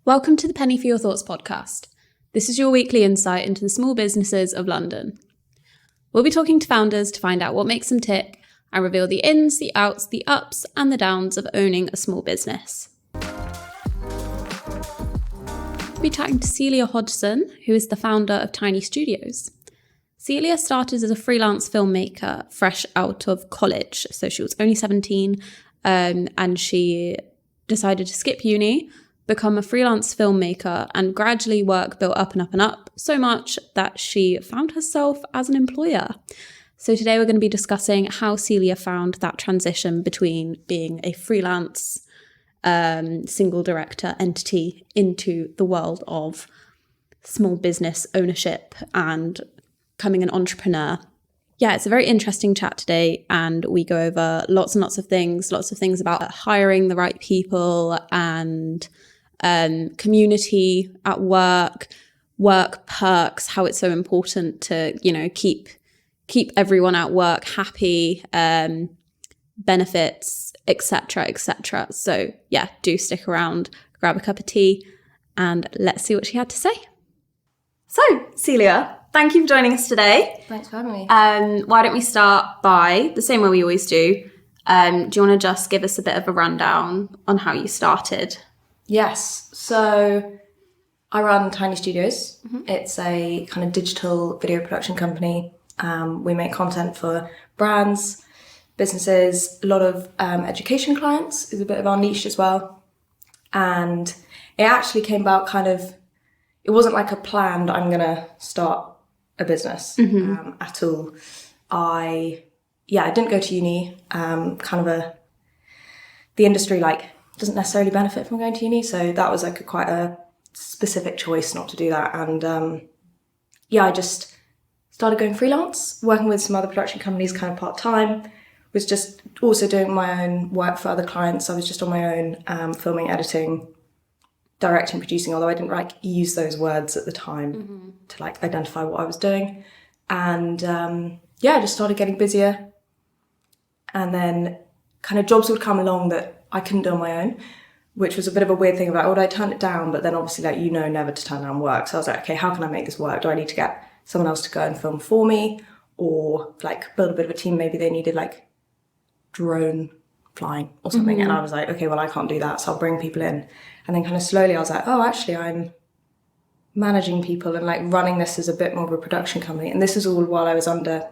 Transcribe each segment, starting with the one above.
Welcome to the Penny for Your Thoughts podcast. This is your weekly insight into the small businesses of London. We'll be talking to founders to find out what makes them tick and reveal the ins, the outs, the ups and the downs of owning a small business. We'll be chatting to Celia Hodgson, who is the founder of Tiny Studios. Celia started as a freelance filmmaker fresh out of college, so she was only 17 and she decided to skip uni, become a freelance filmmaker, and gradually work built up and up and up, so much that she found herself as an employer. So today we're going to be discussing how Celia found that transition between being a freelance single director entity into the world of small business ownership and becoming an entrepreneur. Yeah, it's a very interesting chat today, and we go over lots and lots of things about hiring the right people and community at work perks, how it's so important to, keep everyone at work happy, benefits, etc. So yeah, do stick around, grab a cup of tea, and let's see what she had to say. So Celia, thank you for joining us today. Thanks for having me. Why don't we start by the same way we always do? Do you want to just give us a bit of a rundown on how you started? Yes. So I run Tiny Studios. Mm-hmm. It's a kind of digital video production company. We make content for brands, businesses, a lot of education clients is a bit of our niche as well. And it actually came about it wasn't like a planned, I'm going to start a business at all. I didn't go to uni. The industry doesn't necessarily benefit from going to uni, so that was quite a specific choice not to do that. And I just started going freelance, working with some other production companies part-time, was just also doing my own work for other clients. I was just on my own, filming, editing, directing, producing, although I didn't use those words at the time to identify what I was doing. And I just started getting busier, and then jobs would come along that I couldn't do on my own, which was a bit of a weird thing about, I turned it down, but then obviously never to turn down work. So I was like, okay, how can I make this work? Do I need to get someone else to go and film for me, or build a bit of a team? Maybe they needed drone flying or something. And I was like, okay, well, I can't do that, so I'll bring people in. And then slowly I was like, oh, actually I'm managing people and running this as a bit more of a production company. And this is all while I was under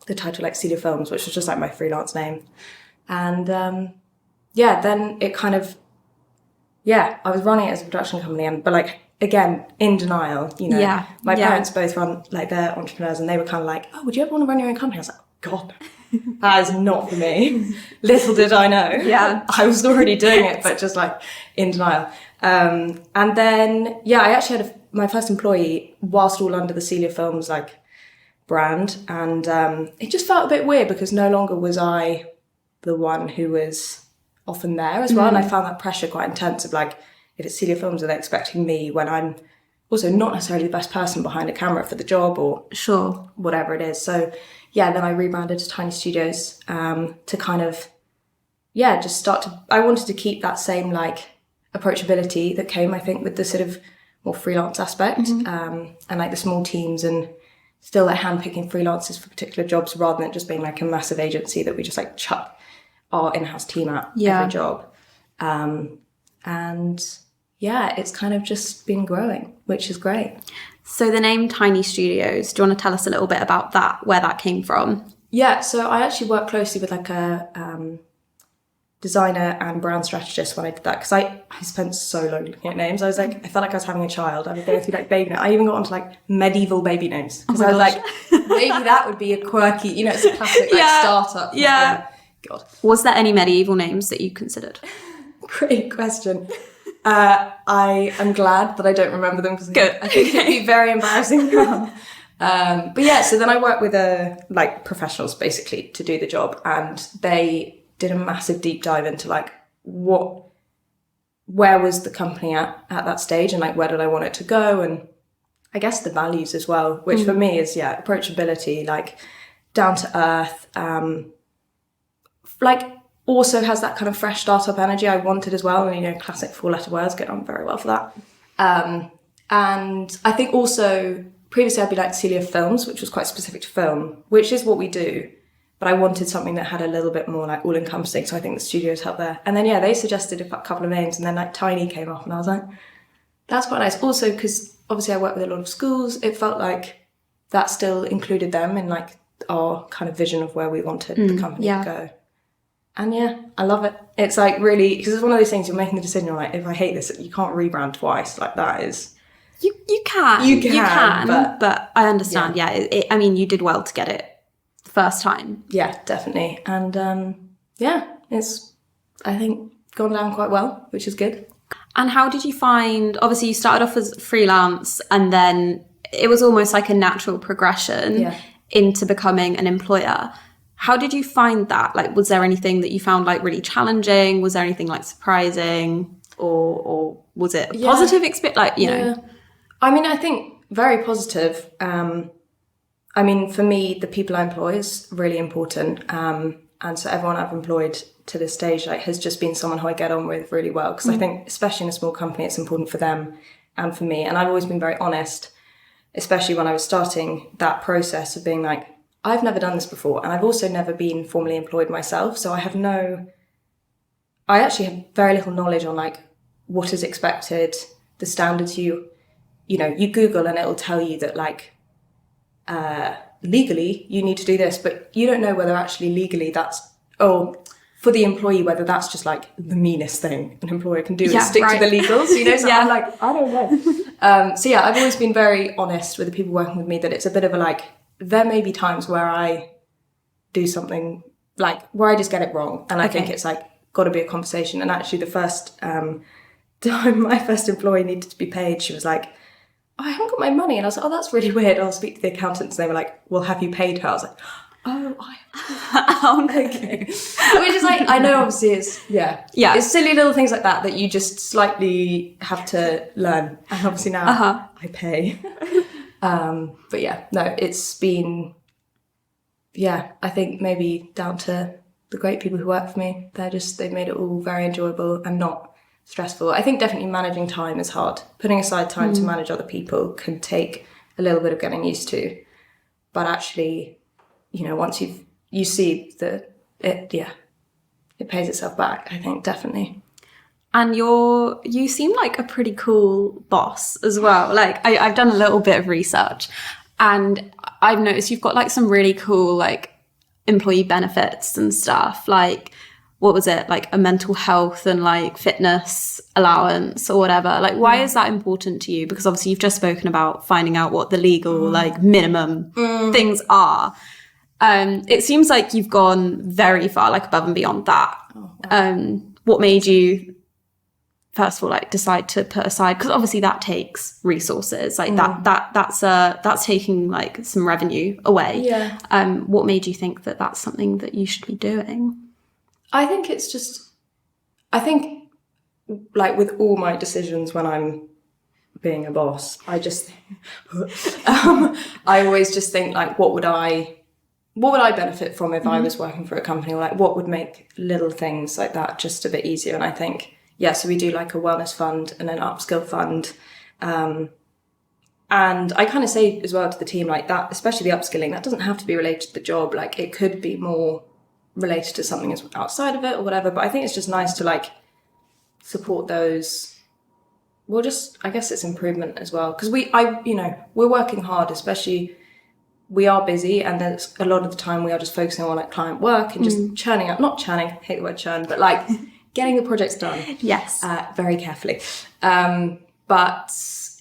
the title Celia Films, which was just my freelance name. And then it I was running it as a production company, but again, in denial, my parents both run, they're entrepreneurs, and they were oh, would you ever want to run your own company? I was like, God, that is not for me. Little did I know. Yeah. I was already doing it, but just in denial. And then, I actually had my first employee whilst all under the Celia Films, brand. And it just felt a bit weird because no longer was I the one who was often there as well. And I found that pressure quite intense of if it's Celia Films, are they expecting me when I'm also not necessarily the best person behind a camera for the job, or sure, whatever it is. So then I rebranded to Tiny Studios to just start to, I wanted to keep that same approachability that came, I think, with the sort of more freelance aspect, and the small teams, and still handpicking freelancers for particular jobs rather than just being a massive agency that we just chuck our in-house team at every job. It's just been growing, which is great. So the name Tiny Studios, do you want to tell us a little bit about that, where that came from? Yeah, so I actually worked closely with a designer and brand strategist when I did that, because I spent so long looking at names. I was I felt like I was having a child. I would go through baby names. I even got onto medieval baby names, because I was maybe that would be a quirky, it's a classic startup. Yeah. God. Was there any medieval names that you considered? Great question. I am glad that I don't remember them, because I think it'd be very embarrassing. So then I worked with professionals basically to do the job, and they did a massive deep dive into where was the company at that stage, and where did I want it to go, and I guess the values as well, which for me is approachability, down to earth, also has that kind of fresh startup energy I wanted as well. And, classic 4-letter words get on very well for that. And I think also previously I'd be like Celia Films, which was quite specific to film, which is what we do. But I wanted something that had a little bit more like all-encompassing. So I think the studios helped there. And then, yeah, they suggested a couple of names, and then like Tiny came up, and I was like, that's quite nice. Also, because obviously I work with a lot of schools, it felt like that still included them in like our kind of vision of where we wanted the company to go. And yeah, I love it. It's like really, because it's one of those things, you're making the decision, you're like, if I hate this, you can't rebrand twice. Like that is... You can, but I understand. Yeah, I mean, you did well to get it first time. Yeah, definitely. And it's, I think, gone down quite well, which is good. And how did you find, obviously you started off as freelance, and then it was almost like a natural progression into becoming an employer. How did you find that? Like, was there anything that you found like really challenging? Was there anything like surprising, or was it a positive experience? Like, you know. I mean, I think very positive. I mean, for me, the people I employ is really important. And so everyone I've employed to this stage like has just been someone who I get on with really well. Because I think, especially in a small company, it's important for them and for me. And I've always been very honest, especially when I was starting that process of being like, I've never done this before. And I've also never been formally employed myself. So I actually have very little knowledge on like what is expected, the standards you Google and it'll tell you that like legally you need to do this, but you don't know whether actually legally for the employee, whether that's just like the meanest thing an employer can do is stick to the legals, So I'm like, I don't know. So I've always been very honest with the people working with me that it's a bit of a like, there may be times where I do something like where I just get it wrong. And I think it's like got to be a conversation. And actually the first time my first employee needed to be paid, she was like, I haven't got my money. And I was like, oh, that's really weird. I'll speak to the accountants. And they were like, well, have you paid her? I was like, oh, okay. Which is like, I know obviously it's silly little things like that you just slightly have to learn. And obviously now I pay. But it's been, I think maybe down to the great people who work for me. They've made it all very enjoyable and not stressful. I think definitely managing time is hard. Putting aside time to manage other people can take a little bit of getting used to. But actually, once you see that it pays itself back, I think definitely. And you seem like a pretty cool boss as well. Like I've done a little bit of research, and I've noticed you've got like some really cool like employee benefits and stuff. Like, what was it, like a mental health and like fitness allowance or whatever? Like, why is that important to you? Because obviously you've just spoken about finding out what the legal like minimum things are. It seems like you've gone very far, like above and beyond that. Oh, wow. What made you, first of all, like decide to put aside, because obviously that takes resources, like that's taking like some revenue away. What made you think that that's something that you should be doing? I think like with all my decisions when I'm being a boss, I just I always just think like, what would I benefit from if I was working for a company, or like what would make little things like that just a bit easier. And I think so we do like a wellness fund and an upskill fund, and I kind of say as well to the team like that, especially the upskilling, that doesn't have to be related to the job. Like it could be more related to something outside of it or whatever, but I think it's just nice to like support those. Well, just I guess it's improvement as well, because we're working hard, especially we are busy, and there's a lot of the time we are just focusing on like client work and just churning out, not churning, I hate the word churn, but like getting the projects done. Yes. Very carefully. But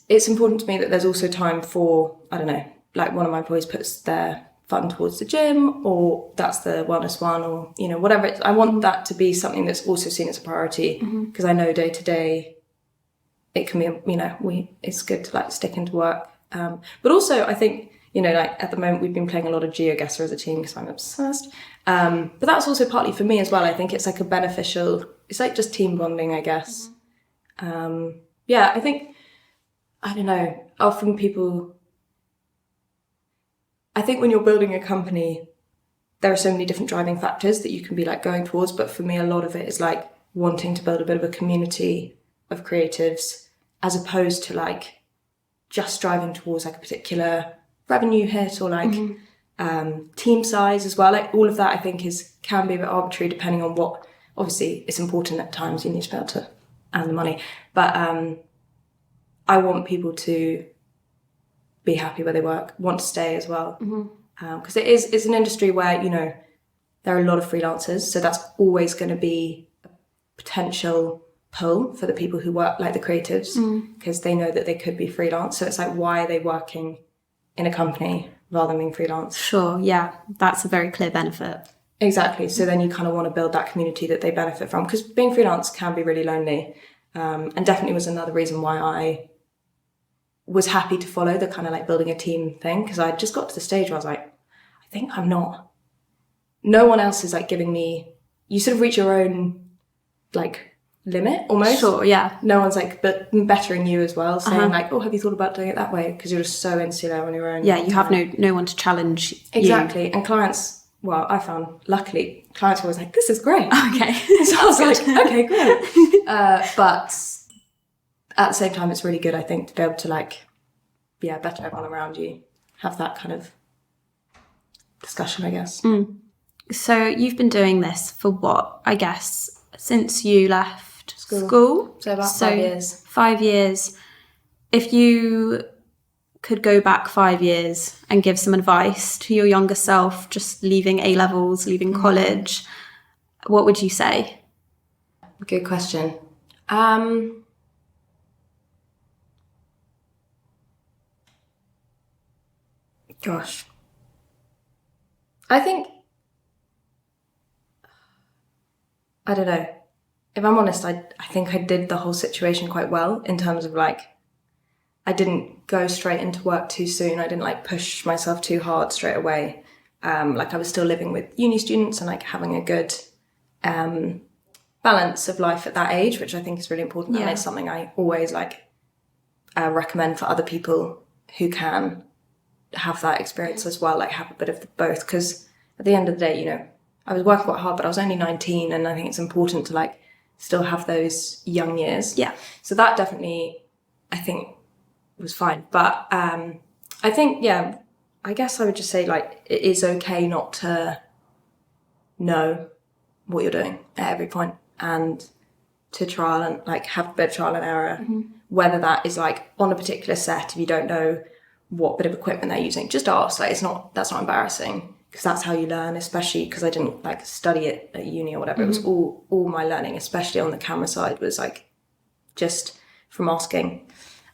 it's important to me that there's also time for, I don't know, like one of my employees puts their fund towards the gym, or that's the wellness one, or whatever it's, I want that to be something that's also seen as a priority, because I know day to day it can be it's good to like stick into work, but also I think like at the moment we've been playing a lot of GeoGuessr as a team because I'm obsessed, but that's also partly for me as well. I think it's like it's like just team bonding, I guess. I think, I don't know, often people, I think when you're building a company, there are so many different driving factors that you can be like going towards. But for me, a lot of it is like wanting to build a bit of a community of creatives as opposed to like just striving towards like a particular revenue hit or like team size as well. Like all of that I think can be a bit arbitrary depending on what, obviously it's important at times you need to be able to earn the money, but I want people to be happy where they work, want to stay as well, because it's an industry where, you know, there are a lot of freelancers, so that's always going to be a potential pull for the people who work, like the creatives, because they know that they could be freelance. So it's like, why are they working in a company rather than being freelance? Sure, yeah, that's a very clear benefit. Exactly. So then you kind of want to build that community that they benefit from, because being freelance can be really lonely, and definitely was another reason why I was happy to follow the kind of like building a team thing, because I just got to the stage where I was like, I think no one else is like giving me, you sort of reach your own like limit almost. Sure, yeah. No one's like bettering you as well, saying like, oh, have you thought about doing it that way? Because you're just so insular on your own. Yeah, you have no one to challenge exactly you. And clients, well, I found luckily clients were always like, this is great. Okay. So I was like, okay, great. But at the same time it's really good, I think, to be able to like, yeah, better everyone around you, have that kind of discussion, I guess. So you've been doing this for what, I guess, since you left school? So about 5 years. 5 years. If you could go back 5 years and give some advice to your younger self, just leaving A-levels, leaving college, what would you say? Good question. Gosh. I think, I don't know. If I'm honest, I think I did the whole situation quite well in terms of like, I didn't go straight into work too soon. I didn't like push myself too hard straight away. Like I was still living with uni students and like having a good balance of life at that age, which I think is really important. Yeah. And it's something I always like recommend for other people who can have that experience as well, like have a bit of both. Because at the end of the day, you know, I was working quite hard, but I was only 19, and I think it's important to like still have those young years. Yeah. So that definitely, I think, was fine. But I think, yeah, I guess I would just say like it is okay not to know what you're doing at every point, and to trial and like have a bit of trial and error, whether that is like on a particular set, if you don't know what bit of equipment they're using, just ask. Like that's not embarrassing, because that's how you learn, especially because I didn't like study it at uni or whatever. It was all my learning, especially on the camera side, was like just from asking.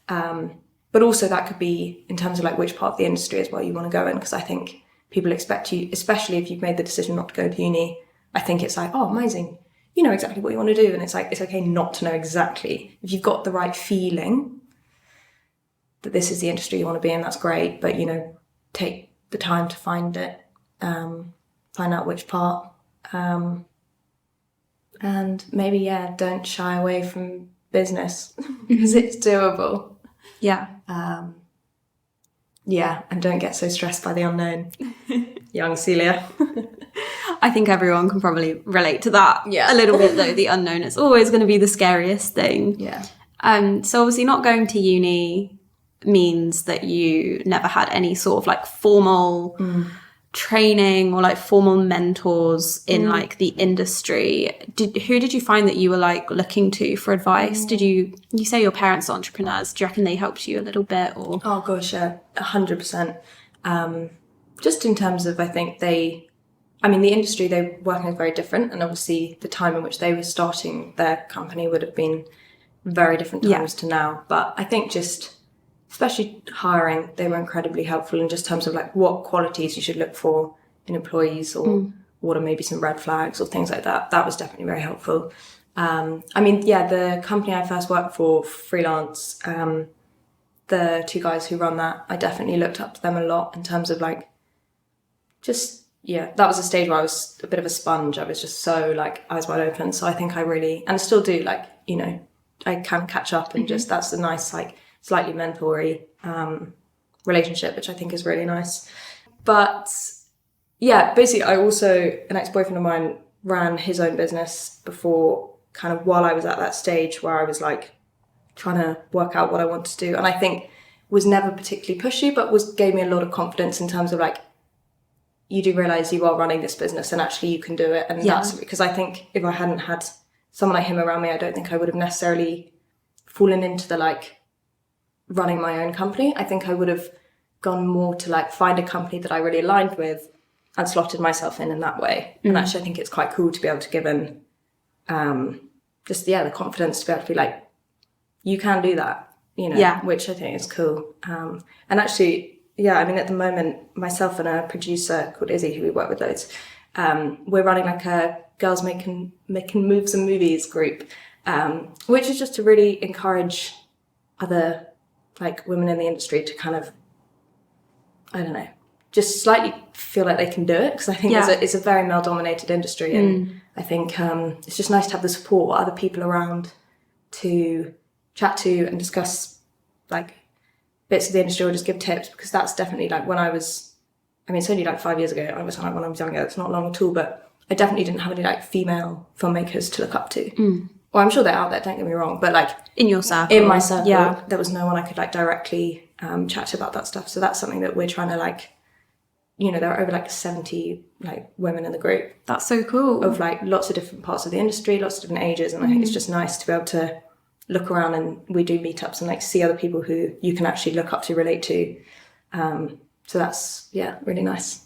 But also that could be in terms of like which part of the industry as well you want to go in, because I think people expect you, especially if you've made the decision not to go to uni, I think it's like, oh, amazing, you know exactly what you want to do. And it's like, it's okay not to know exactly. If you've got the right feeling that this is the industry you want to be in, that's great. But, you know, take the time to find it, find out which part. And maybe, yeah, don't shy away from business because it's doable. Yeah. Yeah, and don't get so stressed by the unknown. Young Celia. I think everyone can probably relate to that a little bit, though. The unknown is always going to be the scariest thing. Yeah. So obviously not going to uni means that you never had any sort of like formal training or like formal mentors in like the industry. Who did you find that you were like looking to for advice? Did you say your parents are entrepreneurs? Do you reckon they helped you a little bit? Or oh gosh, yeah, 100%. Just in terms of, I think the industry they're working is very different, and obviously the time in which they were starting their company would have been very different times to now. But I think just, especially hiring, they were incredibly helpful in just terms of like what qualities you should look for in employees, or what are maybe some red flags or things like that. That was definitely very helpful. The company I first worked for, freelance, the two guys who run that, I definitely looked up to them a lot in terms of like, just, yeah, that was a stage where I was a bit of a sponge. I was just so like eyes wide open. So I think I really, and still do, like, you know, I can catch up, and just that's a nice like slightly mentory relationship, which I think is really nice. But yeah, basically I also, an ex-boyfriend of mine ran his own business before, kind of while I was at that stage where I was like trying to work out what I want to do. And I think was never particularly pushy, but gave me a lot of confidence in terms of like, you do realise you are running this business and actually you can do it. And that's because I think if I hadn't had someone like him around me, I don't think I would have necessarily fallen into the like running my own company. I think I would have gone more to like find a company that I really aligned with and slotted myself in that way. And actually I think it's quite cool to be able to give in the confidence to be able to be like, you can do that, you know, which I think is cool. And actually, I mean, at the moment, myself and a producer called Izzy, who we work with loads, we're running like a girls making moves and movies group, which is just to really encourage other like women in the industry to kind of, I don't know, just slightly feel like they can do it, because I think it's a very male dominated industry, and I think it's just nice to have the support of other people around to chat to and discuss like bits of the industry or just give tips, because that's definitely like it's only like 5 years ago, I was like when I was younger, it's not long at all, but I definitely didn't have any like female filmmakers to look up to. Well, I'm sure they're out there, don't get me wrong, but like in your circle, in my circle, there was no one I could like directly chat to about that stuff. So that's something that we're trying to like, you know, there are over like 70 like women in the group. That's so cool. Of like lots of different parts of the industry, lots of different ages, and I think it's just nice to be able to look around, and we do meetups and like see other people who you can actually look up to, relate to. So that's really nice.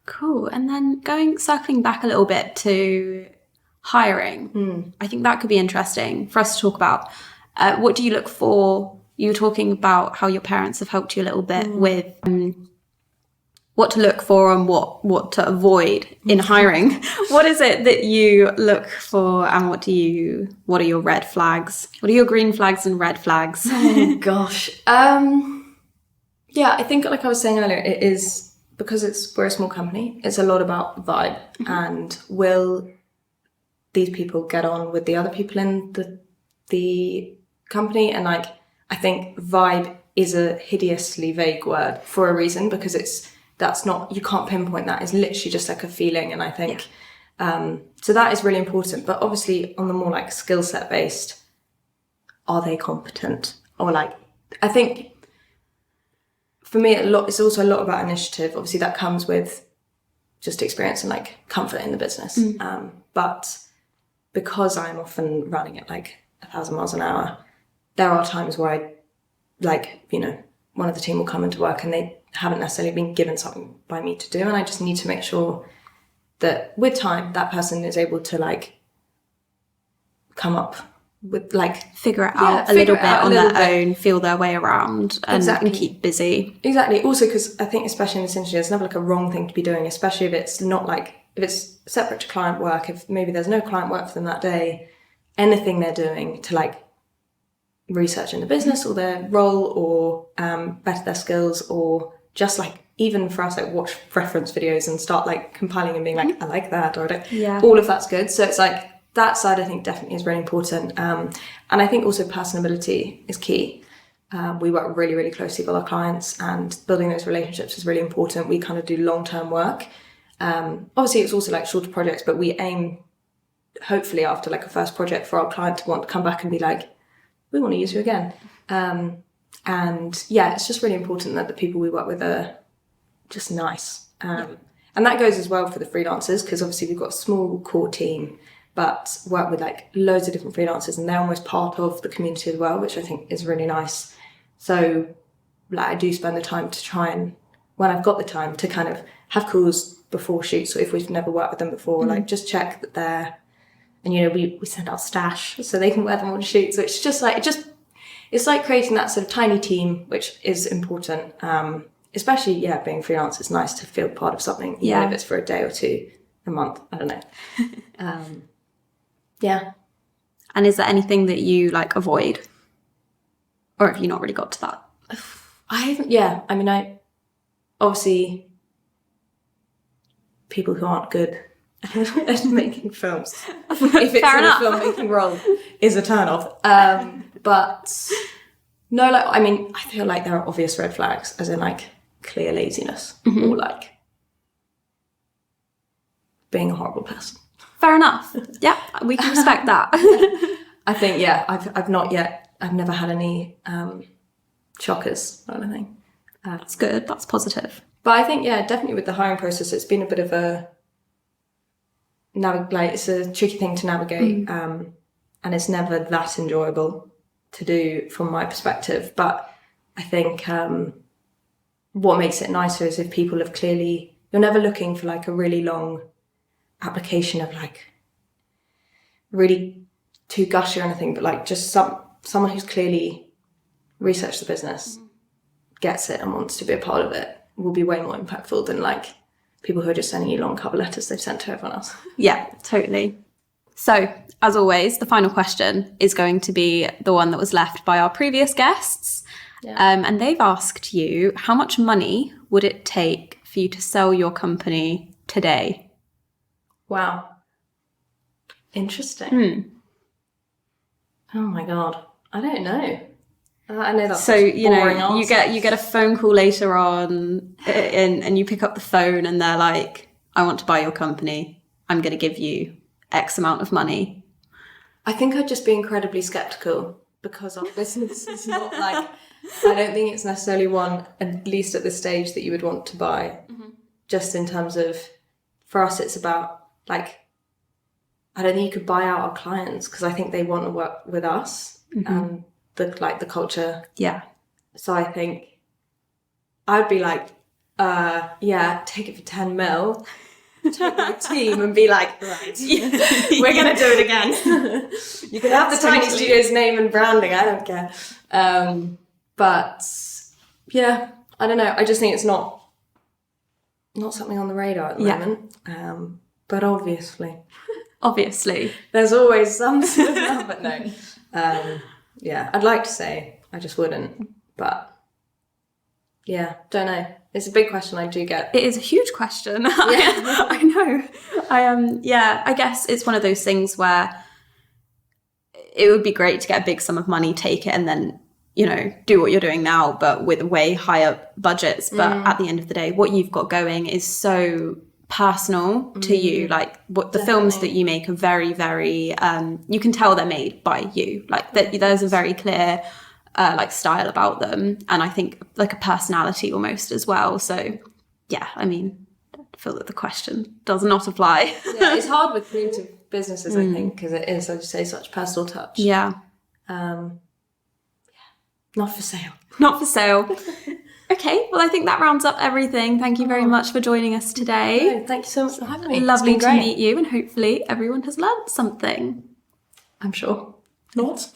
Cool. And then circling back a little bit to hiring, I think that could be interesting for us to talk about. What do you look for? You were talking about how your parents have helped you a little bit with what to look for and what to avoid in hiring. What is it that you look for, and what are your red flags? What are your green flags and red flags? Oh gosh. I think like I was saying earlier, it is, because we're a small company, it's a lot about vibe, and will these people get on with the other people in the company? And like, I think vibe is a hideously vague word for a reason, because you can't pinpoint that. It's literally just like a feeling. And I think, so that is really important. But obviously on the more like skill set based, are they competent? Or like, I think for me, it's also a lot about initiative. Obviously that comes with just experience and like comfort in the business. But because I'm often running at like 1,000 miles an hour, there are times where I like, you know, one of the team will come into work and they haven't necessarily been given something by me to do, and I just need to make sure that with time that person is able to like come up with like figure it out a little bit on their own, feel their way around, and keep busy. Exactly. Also, because I think especially in this industry, it's never like a wrong thing to be doing, especially if it's not like, if it's separate to client work, if maybe there's no client work for them that day, anything they're doing to like research in the business or their role, or better their skills, or just like, even for us, like watch reference videos and start like compiling and being like, I like that, or I don't. All of that's good. So it's like that side I think definitely is really important. And I think also personability is key. We work really, really closely with our clients, and building those relationships is really important. We kind of do long-term work. Obviously it's also like shorter projects, but we aim hopefully after like a first project for our client to want to come back and be like, we want to use you again. And it's just really important that the people we work with are just nice. And that goes as well for the freelancers, because obviously we've got a small core team, but work with like loads of different freelancers, and they're almost part of the community as well, which I think is really nice. So like I do spend the time to try and, when I've got the time, to kind of have calls before shoots, or if we've never worked with them before, like just check that they're, and you know, we send out stash so they can wear them on shoots. So it's just like, it's like creating that sort of tiny team, which is important. Especially, being freelance, it's nice to feel part of something, even if it's for a day or two, a month, I don't know. And is there anything that you like avoid? Or have you not really got to that? I haven't, I mean, obviously, people who aren't good at making films, if it's in a filmmaking role, is a turn off. But no, like, I mean, I feel like there are obvious red flags, as in like clear laziness, or like being a horrible person. Fair enough. Yeah, we can respect that. I think, I've not yet I've never had any shockers or anything. That's good. That's positive. But I think, yeah, definitely with the hiring process, it's been a bit of it's a tricky thing to navigate, and it's never that enjoyable to do from my perspective. But I think what makes it nicer is if people have clearly, you're never looking for like a really long application of like really too gushy or anything, but like just someone who's clearly researched the business, gets it and wants to be a part of it will be way more impactful than like people who are just sending you long cover letters they've sent to everyone else. Yeah, totally. So, as always, the final question is going to be the one that was left by our previous guests. Yeah. And they've asked you, how much money would it take for you to sell your company today? Wow. Interesting. Oh my God. I don't know. I know that's so you know answer. you get a phone call later on and you pick up the phone and they're like, I want to buy your company, I'm going to give you X amount of money. I think I'd just be incredibly skeptical because our business is not like, I don't think it's necessarily one, at least at this stage, that you would want to buy. Just in terms of, for us it's about like, I don't think you could buy out our clients because I think they want to work with us and the culture. Yeah. So I think I'd be like, yeah, take it for 10 mil, take my team and be like, right, we're going to do it again. You can have the Tiny Studios name and branding, I don't care. But yeah, I don't know. I just think it's not something on the radar at the moment. But obviously, there's always some sort of but no. Yeah, I'd like to say, I just wouldn't, but yeah, don't know. It's a big question I do get. It is a huge question. I know. I guess it's one of those things where it would be great to get a big sum of money, take it, and then, you know, do what you're doing now, but with way higher budgets. But at the end of the day, what you've got going is so personal to you. Like what the films that you make are very, very you can tell they're made by you. Like there's a very clear like style about them, and I think like a personality almost as well. So yeah, I mean, I feel that the question does not apply. Yeah, it's hard with creative businesses, I think, because it is, as you say, such personal touch. Yeah. Not for sale. Not for sale. Okay, well, I think that rounds up everything. Thank you very much for joining us today. No, thank you so much for having me. Lovely to meet you, and hopefully everyone has learnt something. I'm sure. Not.